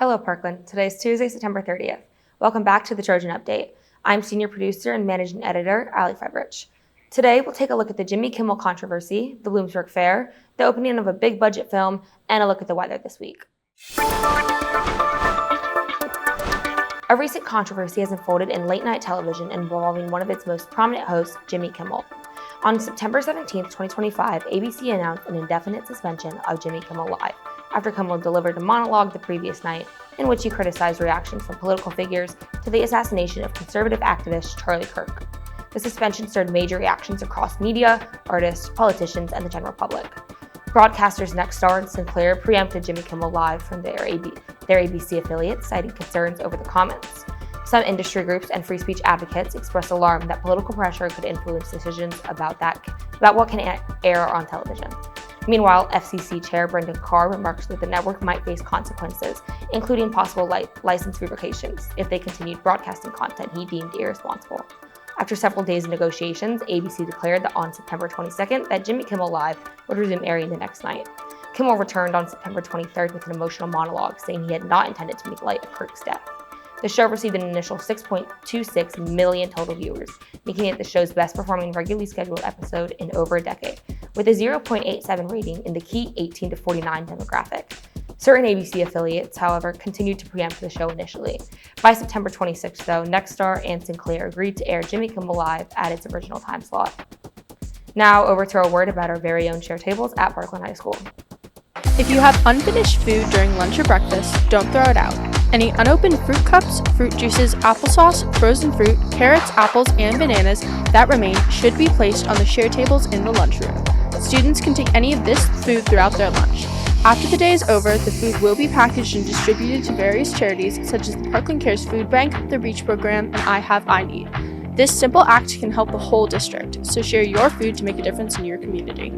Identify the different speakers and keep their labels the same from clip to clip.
Speaker 1: Hello, Parkland. Today is Tuesday, September 30th. Welcome back to the Trojan Update. I'm senior producer and managing editor, Allie, Fredrich. Today, we'll take a look at the Jimmy Kimmel controversy, the Bloomsburg Fair, the opening of a big budget film, and a look at the weather this week. A recent controversy has unfolded in late-night television involving one of its most prominent hosts, Jimmy Kimmel. On September 17, 2025, ABC announced an indefinite suspension of Jimmy Kimmel Live after Kimmel delivered a monologue the previous night in which he criticized reactions from political figures to the assassination of conservative activist Charlie Kirk. The suspension stirred major reactions across media, artists, politicians, and the general public. Broadcasters Nexstar and Sinclair preempted Jimmy Kimmel Live from their ABC affiliate, citing concerns over the comments. Some industry groups and free speech advocates expressed alarm that political pressure could influence decisions about what can air on television. Meanwhile, FCC Chair Brendan Carr remarked that the network might face consequences, including possible license revocations, if they continued broadcasting content he deemed irresponsible. After several days of negotiations, ABC declared that on September 22nd that Jimmy Kimmel Live would resume airing the next night. Kimmel returned on September 23rd with an emotional monologue saying he had not intended to make light of Kirk's death. The show received an initial 6.26 million total viewers, making it the show's best-performing regularly scheduled episode in over a decade, with a 0.87 rating in the key 18 to 49 demographic. Certain ABC affiliates, however, continued to preempt the show initially. By September 26th, though, Nexstar and Sinclair agreed to air Jimmy Kimmel Live at its original time slot. Now, over to a word about our very own share tables at Parkland High School.
Speaker 2: If you have unfinished food during lunch or breakfast, don't throw it out. Any unopened fruit cups, fruit juices, applesauce, frozen fruit, carrots, apples, and bananas that remain should be placed on the share tables in the lunchroom. Students can take any of this food throughout their lunch. After the day is over, the food will be packaged and distributed to various charities such as the Parkland Cares Food Bank, the REACH program, and I Have, I Need. This simple act can help the whole district, so share your food to make a difference in your community.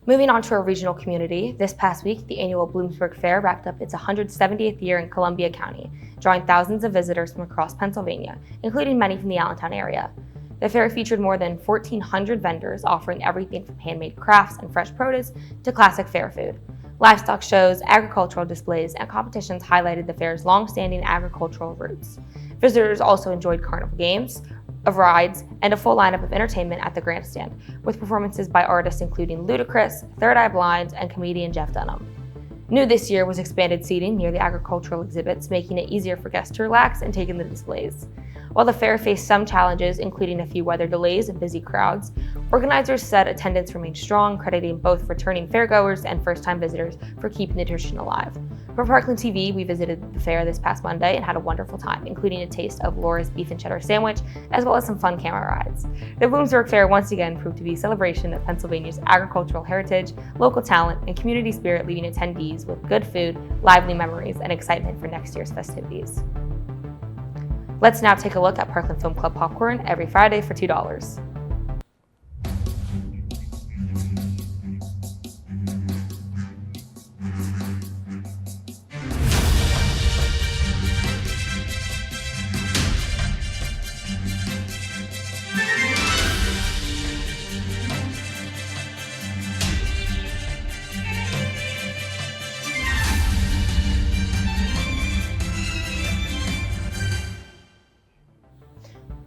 Speaker 1: Moving on to our regional community, this past week, the annual Bloomsburg Fair wrapped up its 170th year in Columbia County, drawing thousands of visitors from across Pennsylvania, including many from the Allentown area. The fair featured more than 1,400 vendors offering everything from handmade crafts and fresh produce to classic fair food. Livestock shows, agricultural displays, and competitions highlighted the fair's long-standing agricultural roots. Visitors also enjoyed carnival games, of rides, and a full lineup of entertainment at the grandstand, with performances by artists including Ludacris, Third Eye Blind, and comedian Jeff Dunham. New this year was expanded seating near the agricultural exhibits, making it easier for guests to relax and take in the displays. While the fair faced some challenges, including a few weather delays and busy crowds, organizers said attendance remained strong, crediting both returning fairgoers and first-time visitors for keeping the tradition alive. For Parkland TV, we visited the fair this past Monday and had a wonderful time, including a taste of Laura's beef and cheddar sandwich, as well as some fun camera rides. The Bloomsburg Fair once again proved to be a celebration of Pennsylvania's agricultural heritage, local talent, and community spirit, leaving attendees with good food, lively memories, and excitement for next year's festivities. Let's now take a look at Parkland Film Club popcorn every Friday for $2.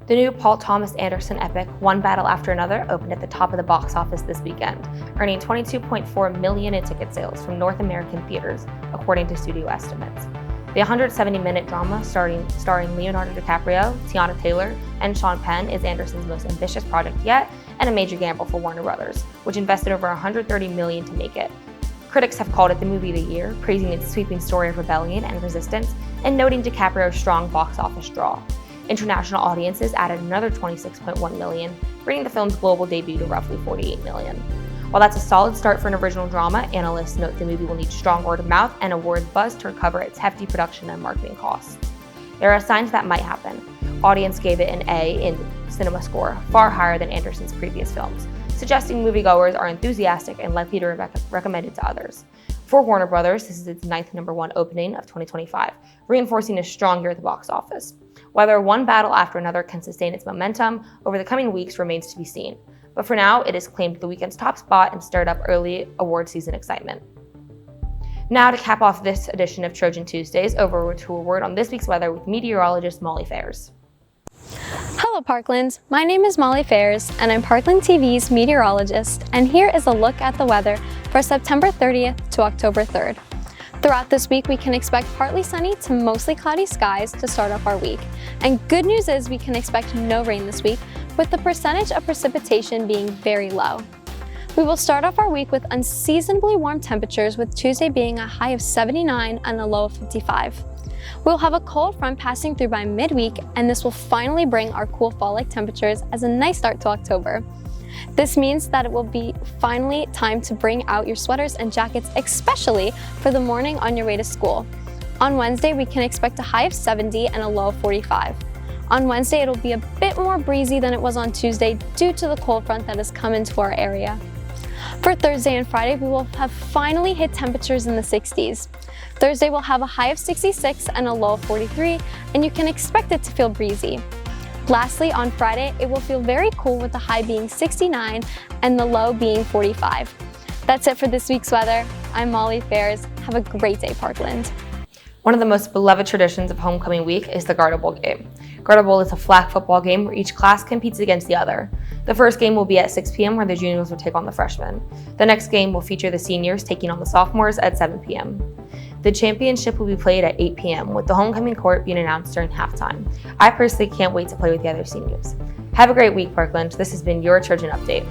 Speaker 1: The new Paul Thomas Anderson epic, One Battle After Another, opened at the top of the box office this weekend, earning $22.4 million in ticket sales from North American theaters, according to studio estimates. The 170-minute drama starring Leonardo DiCaprio, Tiana Taylor, and Sean Penn is Anderson's most ambitious project yet, and a major gamble for Warner Brothers, which invested over $130 million to make it. Critics have called it the movie of the year, praising its sweeping story of rebellion and resistance, and noting DiCaprio's strong box office draw. International audiences added another $26.1 million, bringing the film's global debut to roughly $48 million. While that's a solid start for an original drama, analysts note the movie will need strong word of mouth and awards buzz to recover its hefty production and marketing costs. There are signs that might happen. Audience gave it an A in cinema score, far higher than Anderson's previous films, suggesting moviegoers are enthusiastic and likely to recommend it to others. For Warner Brothers, this is its 9th #1 opening of 2025, reinforcing a strong year at the box office. Whether One Battle After Another can sustain its momentum over the coming weeks remains to be seen, but for now, it has claimed the weekend's top spot and stirred up early award season excitement. Now to cap off this edition of Trojan Tuesdays, over to a word on this week's weather with meteorologist Molly Phares.
Speaker 3: Hello Parkland, my name is Molly Phares and I'm Parkland TV's meteorologist, and here is a look at the weather for September 30th to October 3rd. Throughout this week we can expect partly sunny to mostly cloudy skies to start off our week. And good news is we can expect no rain this week, with the percentage of precipitation being very low. We will start off our week with unseasonably warm temperatures, with Tuesday being a high of 79 and a low of 55. We'll have a cold front passing through by midweek, and this will finally bring our cool fall-like temperatures as a nice start to October. This means that it will be finally time to bring out your sweaters and jackets, especially for the morning on your way to school. On Wednesday, we can expect a high of 70 and a low of 45. On Wednesday, it'll be a bit more breezy than it was on Tuesday due to the cold front that has come into our area. For Thursday and Friday, we will have finally hit temperatures in the 60s. Thursday will have a high of 66 and a low of 43, and you can expect it to feel breezy. Lastly, on Friday, it will feel very cool with the high being 69 and the low being 45. That's it for this week's weather. I'm Molly Phares. Have a great day, Parkland.
Speaker 1: One of the most beloved traditions of homecoming week is the Garter Bowl game. Garter Bowl is a flag football game where each class competes against the other. The first game will be at 6 p.m. where the juniors will take on the freshmen. The next game will feature the seniors taking on the sophomores at 7 p.m. The championship will be played at 8 p.m. with the homecoming court being announced during halftime. I personally can't wait to play with the other seniors. Have a great week, Parkland. This has been your Trojan Update.